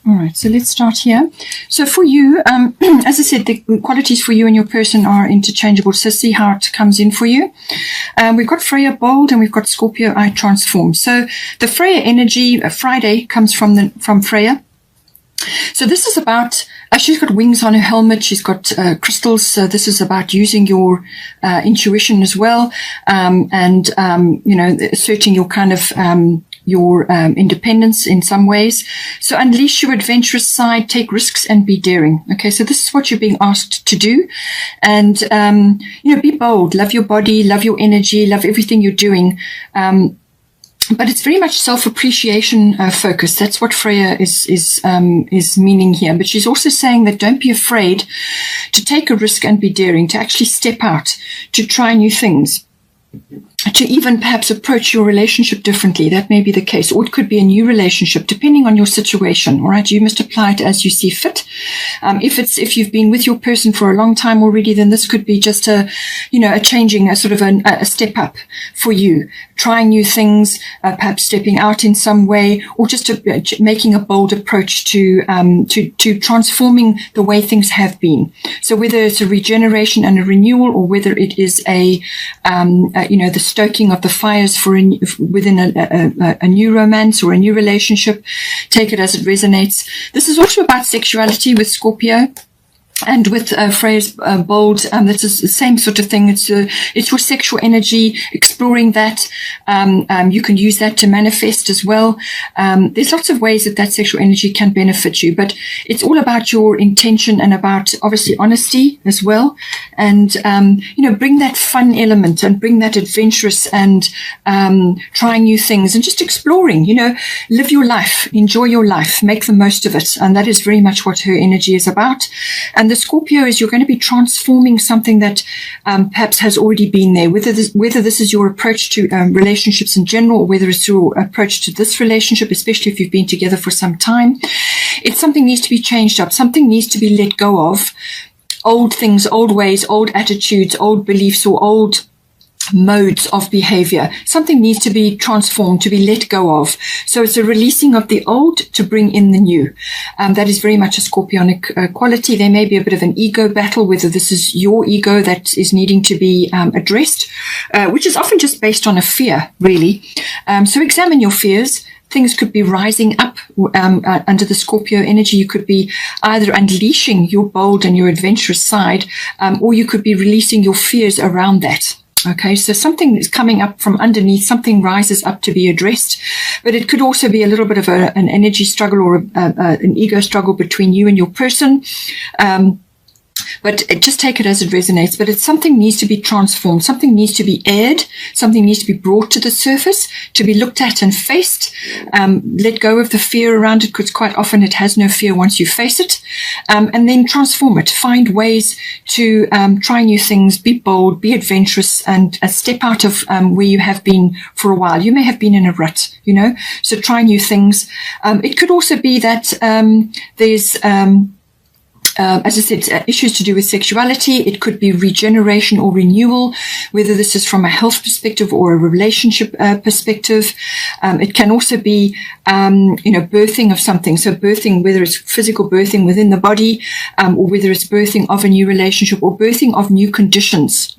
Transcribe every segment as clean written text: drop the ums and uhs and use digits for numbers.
All right, so let's start here. So for you, as I said, the qualities for you and your person are interchangeable. So see how it comes in for you. We've got Freya bold and we've got Scorpio I transform. So the Freya energy, Friday comes from Freya. So this is about, she's got wings on her helmet. She's got crystals. So this is about using your intuition as well, and asserting your kind of your independence in some ways. So unleash your adventurous side, take risks, and be daring. Okay, so this is what you're being asked to do, and be bold. Love your body, love your energy, love everything you're doing. But it's very much self-appreciation focused. That's what Freya is meaning here. But she's also saying that don't be afraid to take a risk and be daring, to actually step out, to try new things, to even perhaps approach your relationship differently. That may be the case, or it could be a new relationship, depending on your situation. All right, you must apply it as you see fit. If you've been with your person for a long time already, then this could be just a changing, a sort of a step up for you, trying new things, perhaps stepping out in some way, or just making a bold approach to transforming the way things have been. So whether it's a regeneration and a renewal, or whether it is the stoking of the fires within a new romance or a new relationship, take it as it resonates. This is also about sexuality with Scorpio. And with Freya's bold, this is the same sort of thing. It's your sexual energy, exploring that. You can use that to manifest as well. There's lots of ways that sexual energy can benefit you, but it's all about your intention and about obviously honesty as well. And bring that fun element and bring that adventurous and trying new things and just exploring. Live your life, enjoy your life, make the most of it, and that is very much what her energy is about. And the Scorpio is you're going to be transforming something that perhaps has already been there, whether this is your approach to relationships in general, or whether it's your approach to this relationship, especially if you've been together for some time. It's something needs to be changed up. Something needs to be let go of. Old things, old ways, old attitudes, old beliefs, or old modes of behavior. Something needs to be transformed, to be let go of. So it's a releasing of the old to bring in the new. That is very much a scorpionic quality. There may be a bit of an ego battle, whether this is your ego that is needing to be addressed, which is often just based on a fear, really. So examine your fears. Things could be rising up under the Scorpio energy. You could be either unleashing your bold and your adventurous side, or you could be releasing your fears around that. Okay, so something is coming up from underneath, something rises up to be addressed, but it could also be a little bit of an energy struggle or an ego struggle between you and your person. But just take it as it resonates. But something needs to be transformed. Something needs to be aired. Something needs to be brought to the surface, to be looked at and faced. Let go of the fear around it, because quite often it has no fear once you face it. And then transform it. Find ways to try new things, be bold, be adventurous, and step out of where you have been for a while. You may have been in a rut, so try new things. It could also be that there's as I said, issues to do with sexuality. It could be regeneration or renewal, whether this is from a health perspective or a relationship perspective. It can also be, birthing of something. So birthing, whether it's physical birthing within the body, or whether it's birthing of a new relationship or birthing of new conditions,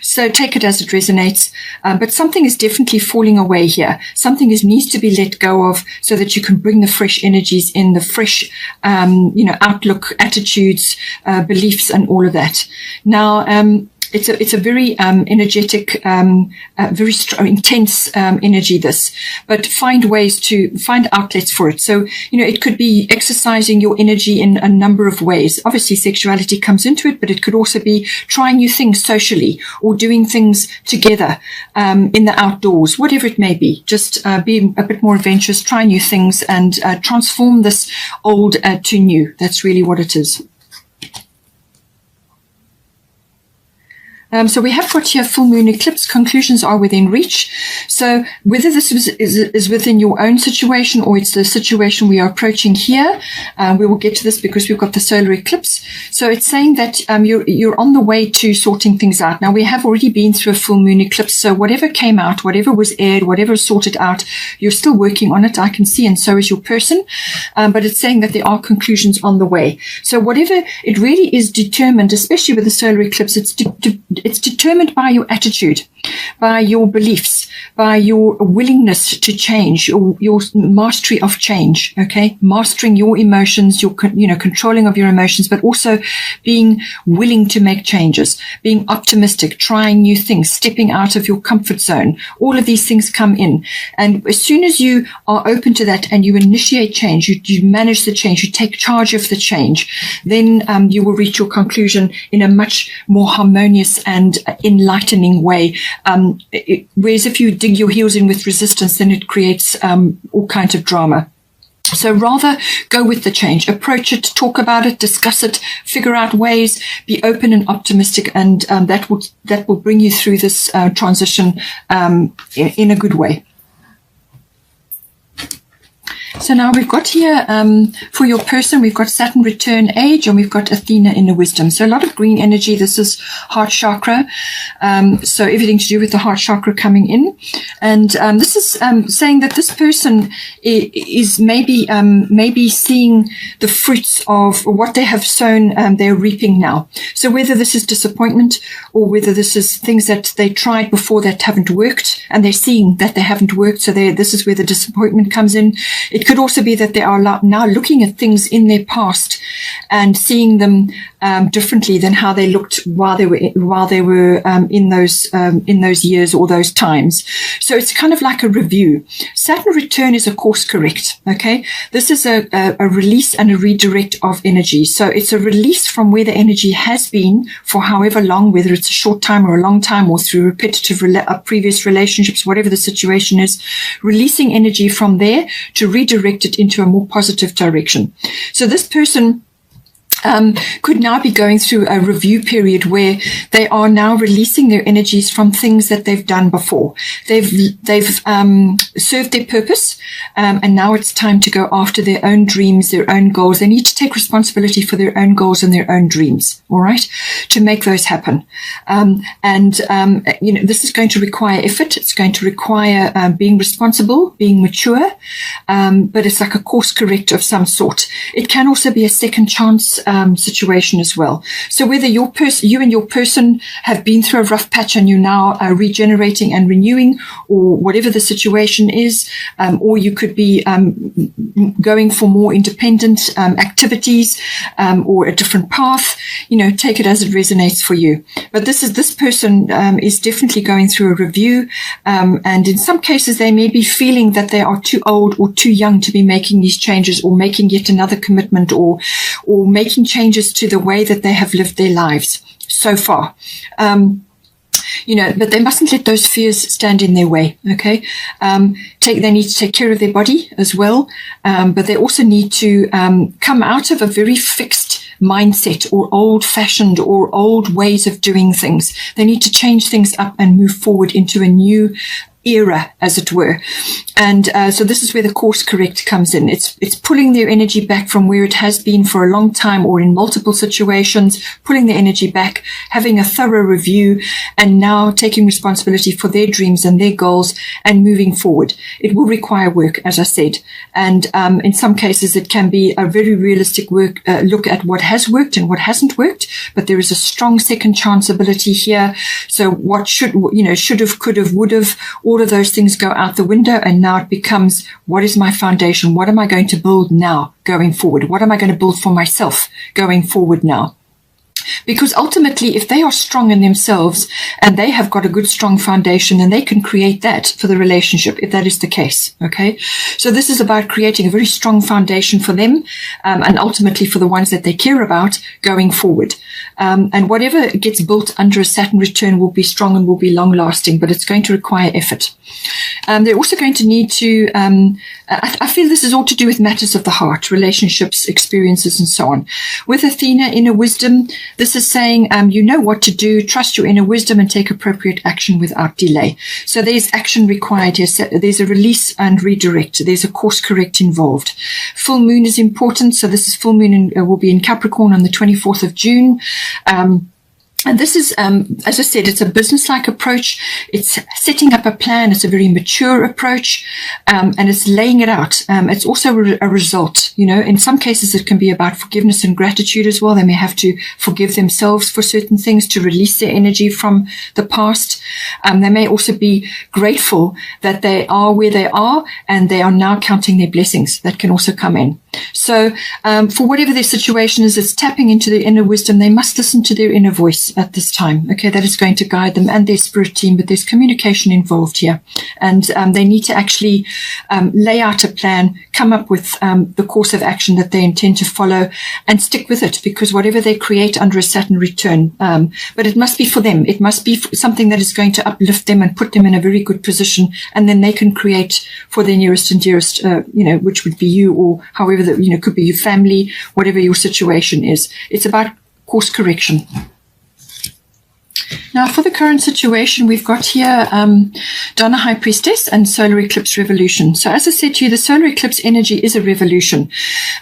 So take it as it resonates. But something is definitely falling away here. Something needs to be let go of so that you can bring the fresh energies in, the fresh, outlook, attitudes, beliefs, and all of that. Now, it's a very energetic, very intense energy, this, but find outlets for it. So, it could be exercising your energy in a number of ways. Obviously, sexuality comes into it, but it could also be trying new things socially or doing things together in the outdoors, whatever it may be. Just be a bit more adventurous, try new things, and transform this old to new. That's really what it is. So we have got here full moon eclipse. Conclusions are within reach. So whether this is within your own situation or it's the situation we are approaching here, we will get to this because we've got the solar eclipse. So it's saying that you're on the way to sorting things out. Now we have already been through a full moon eclipse. So whatever came out, whatever was aired, whatever was sorted out, you're still working on it. I can see, and so is your person. But it's saying that there are conclusions on the way. So whatever it really is determined, especially with the solar eclipse, it's determined by your attitude, by your beliefs, by your willingness to change, your mastery of change, okay? Mastering your emotions, your controlling of your emotions, but also being willing to make changes, being optimistic, trying new things, stepping out of your comfort zone. All of these things come in. And as soon as you are open to that and you initiate change, you manage the change, you take charge of the change, then you will reach your conclusion in a much more harmonious and enlightening way. Whereas if you dig your heels in with resistance, then it creates all kinds of drama. So rather go with the change, approach it, talk about it, discuss it, figure out ways, be open and optimistic, and that will bring you through this transition in a good way. So now we've got here, for your person, we've got Saturn return age, and we've got Athena inner wisdom. So a lot of green energy. This is heart chakra. So everything to do with the heart chakra coming in. And this is saying that this person is maybe seeing the fruits of what they have sown, they're reaping now. So whether this is disappointment or whether this is things that they tried before that haven't worked, and they're seeing that they haven't worked. So this is where the disappointment comes in. It could also be that they are now looking at things in their past and seeing them differently than how they looked while they were in those years or those times. So it's kind of like a review. Saturn return is a course correct. Okay, this is a release and a redirect of energy. So it's a release from where the energy has been for however long, whether it's a short time or a long time, or through repetitive previous relationships, whatever the situation is, releasing energy from there to redirect it into a more positive direction. So this person could now be going through a review period where they are now releasing their energies from things that they've done before. They've served their purpose, and now it's time to go after their own dreams, their own goals. They need to take responsibility for their own goals and their own dreams, all right, to make those happen. This is going to require effort. It's going to require being responsible, being mature, but it's like a course correct of some sort. It can also be a second chance situation as well. So whether you and your person have been through a rough patch and you're now regenerating and renewing, or whatever the situation is, or you could be going for more independent activities or a different path, take it as it resonates for you. But this person is definitely going through a review, and in some cases they may be feeling that they are too old or too young to be making these changes, or making yet another commitment, or making changes to the way that they have lived their lives so far. But they mustn't let those fears stand in their way, okay? They need to take care of their body as well, but they also need to come out of a very fixed mindset or old-fashioned or old ways of doing things. They need to change things up and move forward into a new era, as it were. And so this is where the course correct comes in. It's pulling their energy back from where it has been for a long time, or in multiple situations, pulling the energy back, having a thorough review, and now taking responsibility for their dreams and their goals and moving forward. It will require work, as I said. And in some cases, it can be a very realistic look at what has worked and what hasn't worked, but there is a strong second chance ability here. So what should have, could have, would have, all of those things go out the window, and now it becomes, what is my foundation? What am I going to build now going forward? What am I going to build for myself going forward now? Because ultimately, if they are strong in themselves and they have got a good, strong foundation, then they can create that for the relationship, if that is the case. Okay. So this is about creating a very strong foundation for them, and ultimately for the ones that they care about going forward. And whatever gets built under a Saturn return will be strong and will be long lasting, but it's going to require effort. They're also going to need to, I feel this is all to do with matters of the heart, relationships, experiences, and so on. With Athena, inner wisdom, This is saying, you know what to do, trust your inner wisdom and take appropriate action without delay. So there's action required here. So there's a release and redirect. There's a course correct involved. Full moon is important. So this is full moon will be in Capricorn on the 24th of June. And this is, as I said, it's a business-like approach. It's setting up a plan. It's a very mature approach, and it's laying it out. It's also a result. You know, in some cases, it can be about forgiveness and gratitude as well. They may have to forgive themselves for certain things to release their energy from the past. They may also be grateful that they are where they are, and they are now counting their blessings. That can also come in. So, for whatever their situation is, it's tapping into their inner wisdom. They must listen to their inner voice at this time. Okay, that is going to guide them and their spirit team, but there's communication involved here. And they need to actually lay out a plan, come up with the course of action that they intend to follow and stick with it, because whatever they create under a Saturn return, but it must be for them. It must be something that is going to uplift them and put them in a very good position, and then they can create for their nearest and dearest, which would be you, or however that, could be your family, whatever your situation is. It's about course correction. Now, for the current situation, we've got here Donna High Priestess and Solar Eclipse Revolution. So as I said to you, the solar eclipse energy is a revolution.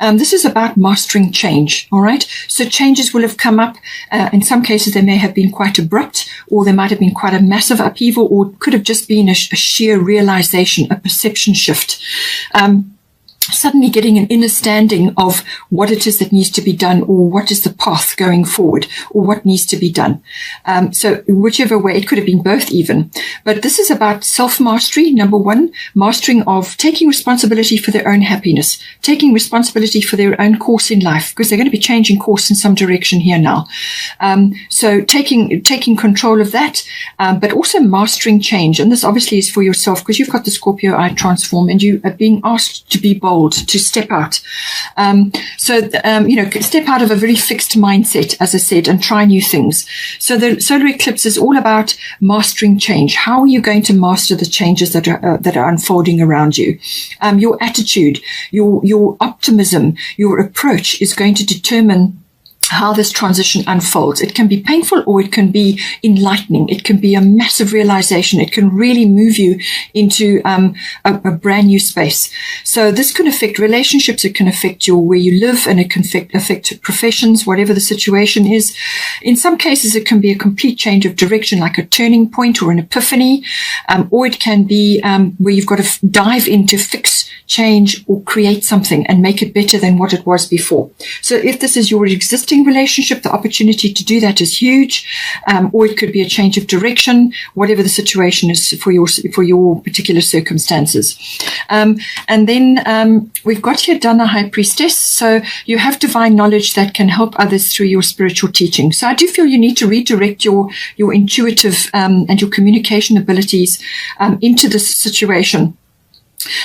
This is about mastering change, all right? So changes will have come up. In some cases, they may have been quite abrupt, or there might have been quite a massive upheaval, or it could have just been a sheer realization, a perception shift. Suddenly getting an understanding of what it is that needs to be done, or what is the path going forward, or what needs to be done. So whichever way, it could have been both even. But this is about self-mastery, number one, mastering of taking responsibility for their own happiness, taking responsibility for their own course in life, because they're going to be changing course in some direction here now. So taking control of that, but also mastering change. And this obviously is for yourself, because you've got the Scorpio I transform, and you are being asked to be bold, to step out. Step out of a very fixed mindset, as I said, and try new things. So the solar eclipse is all about mastering change. How are you going to master the changes that are unfolding around you? Your attitude, your optimism, your approach is going to determine how this transition unfolds. It can be painful, or it can be enlightening. It can be a massive realization. It can really move you into a brand new space. So this can affect relationships. It can affect where you live, and it can affect professions, whatever the situation is. In some cases, it can be a complete change of direction, like a turning point or an epiphany, or it can be where you've got to dive in to fix, change, or create something and make it better than what it was before. So if this is your existing relationship, the opportunity to do that is huge, or it could be a change of direction, whatever the situation is for your particular circumstances. And then we've got here Dana High Priestess. So you have divine knowledge that can help others through your spiritual teaching. So I do feel you need to redirect your intuitive and your communication abilities into this situation.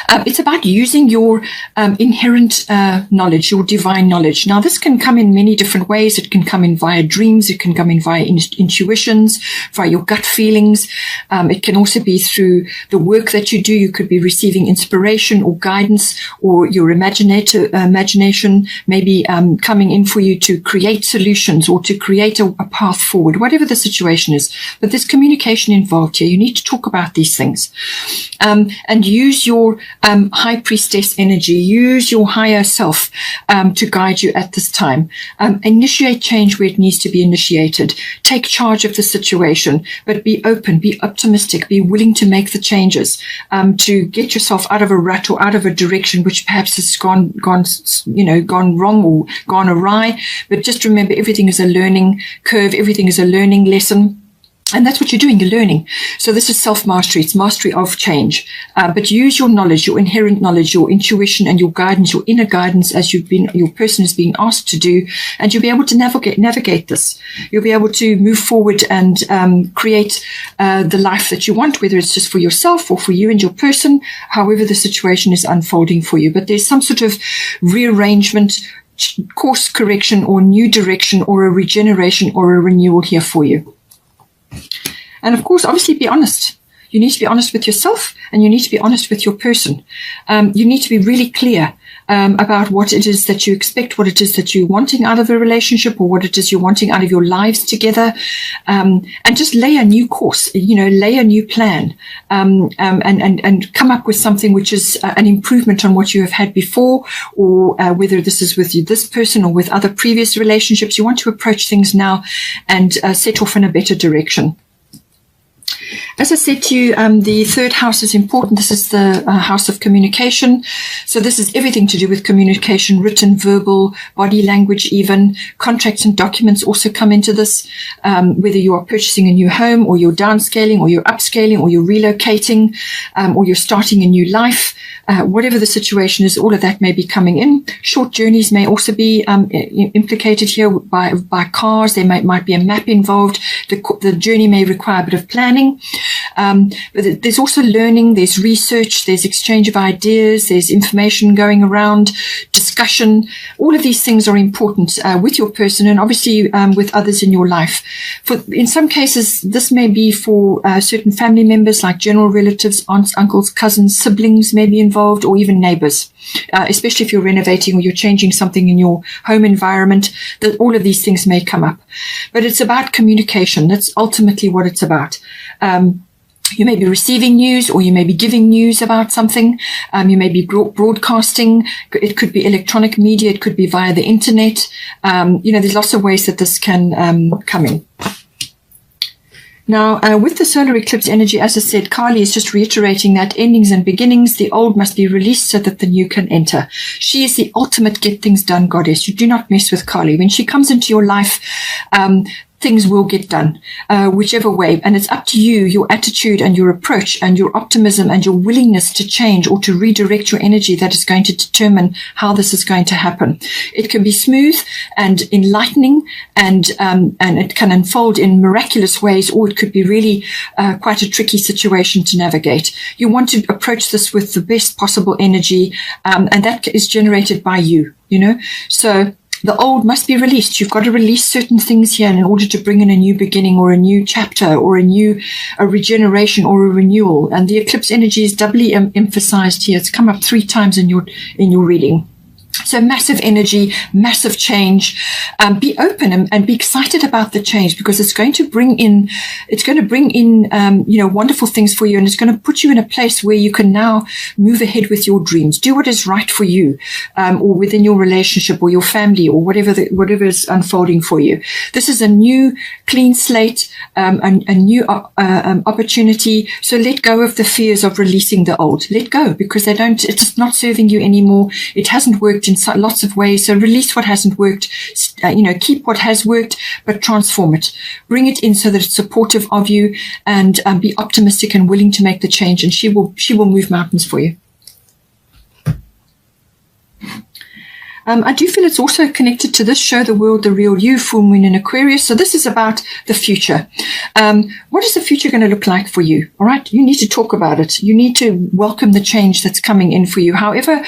It's about using your inherent knowledge, your divine knowledge. Now, this can come in many different ways. It can come in via dreams. It can come in via intuitions, via your gut feelings. It can also be through the work that you do. You could be receiving inspiration or guidance, or your imagination maybe coming in for you to create solutions or to create a path forward, whatever the situation is. But there's communication involved here. You need to talk about these things and use your high priestess energy, use your higher self to guide you at this time. Initiate change where it needs to be initiated. Take charge of the situation, but be open, be optimistic, be willing to make the changes to get yourself out of a rut or out of a direction which perhaps has gone wrong or gone awry. But just remember, everything is a learning curve. Everything is a learning lesson. And that's what you're doing, you're learning. So this is self-mastery. It's mastery of change. But use your knowledge, your inherent knowledge, your intuition and your guidance, your inner guidance as your person is being asked to do. And you'll be able to navigate this. You'll be able to move forward and create the life that you want, whether it's just for yourself or for you and your person, however the situation is unfolding for you. But there's some sort of rearrangement, course correction, or new direction, or a regeneration or a renewal here for you. And of course, obviously, be honest. You need to be honest with yourself, and you need to be honest with your person. You need to be really clear about what it is that you expect, what it is that you're wanting out of a relationship, or what it is you're wanting out of your lives together, and just lay a new course, lay a new plan, and come up with something which is an improvement on what you have had before, or whether this is with this person or with other previous relationships. You want to approach things now and set off in a better direction. As I said to you, the third house is important. This is the house of communication. So this is everything to do with communication, written, verbal, body language even. Contracts and documents also come into this, whether you are purchasing a new home, or you're downscaling, or you're upscaling, or you're relocating, or you're starting a new life. Whatever the situation is, all of that may be coming in. Short journeys may also be implicated here by cars. There might be a map involved. The journey may require a bit of planning. But there's also learning, there's research, there's exchange of ideas, there's information going around, discussion. All of these things are important with your person, and obviously with others in your life. In some cases, this may be for certain family members, like general relatives, aunts, uncles, cousins, siblings may be involved, or even neighbors, especially if you're renovating or you're changing something in your home environment. That all of these things may come up. But it's about communication. That's ultimately what it's about. You may be receiving news, or you may be giving news about something. You may be broadcasting. It could be electronic media. It could be via the internet. There's lots of ways that this can come in. Now, with the solar eclipse energy, as I said, Kali is just reiterating that endings and beginnings, the old must be released so that the new can enter. She is the ultimate get things done goddess. You do not mess with Kali. When she comes into your life, things will get done, whichever way. And it's up to you, your attitude and your approach and your optimism and your willingness to change or to redirect your energy that is going to determine how this is going to happen. It can be smooth and enlightening, and it can unfold in miraculous ways, or it could be really quite a tricky situation to navigate. You want to approach this with the best possible energy, and that is generated by you, So the old must be released. You've got to release certain things here in order to bring in a new beginning, or a new chapter, or a regeneration, or a renewal. And the eclipse energy is doubly emphasized here. It's come up 3 times in your reading. So massive energy, massive change. Be open and be excited about the change, because it's going to bring in wonderful things for you, and it's going to put you in a place where you can now move ahead with your dreams. Do what is right for you, or within your relationship or your family, or whatever is unfolding for you. This is a new clean slate, a new opportunity. So let go of the fears of releasing the old. Let go, because it's not serving you anymore. It hasn't worked in lots of ways. So release what hasn't worked, keep what has worked, but transform it. Bring it in so that it's supportive of you, and be optimistic and willing to make the change, and she will move mountains for you. I do feel it's also connected to this show, The World, The Real You, full moon in Aquarius. So this is about the future. What is the future going to look like for you? All right. You need to talk about it. You need to welcome the change that's coming in for you. However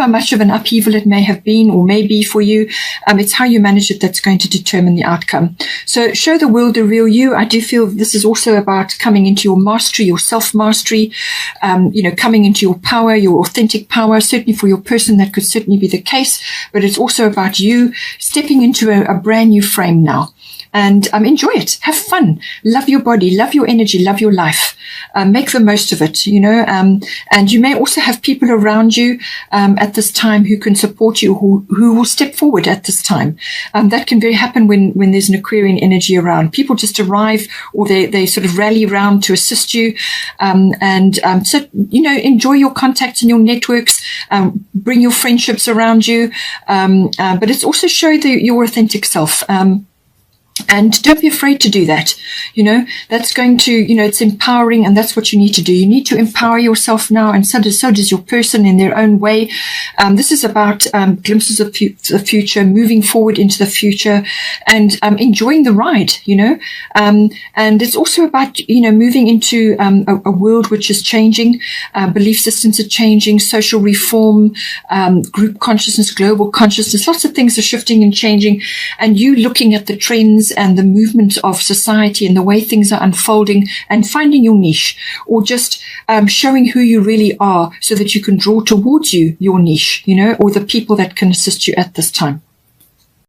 much of an upheaval it may have been or may be for you, it's how you manage it that's going to determine the outcome. So show the world the real you. I do feel this is also about coming into your mastery, your self-mastery, coming into your power, your authentic power. Certainly for your person, that could certainly be the case. But it's also about you stepping into a brand new frame now. And enjoy it. Have fun. Love your body. Love your energy. Love your life. Make the most of it, and you may also have people around you at this time who can support you, who will step forward at this time. That can very happen when there's an Aquarian energy around. People just arrive, or they sort of rally around to assist you. So enjoy your contacts and your networks. Bring your friendships around you. But it's also show your authentic self. And don't be afraid to do that. That's going to, it's empowering, and that's what you need to do. You need to empower yourself now, and so does your person in their own way. This is about glimpses of the future, moving forward into the future, and enjoying the ride, and it's also about, moving into a world which is changing. Belief systems are changing, social reform, group consciousness, global consciousness, lots of things are shifting and changing, and you looking at the trends and the movement of society and the way things are unfolding, and finding your niche, or just showing who you really are so that you can draw towards you your niche, or the people that can assist you at this time.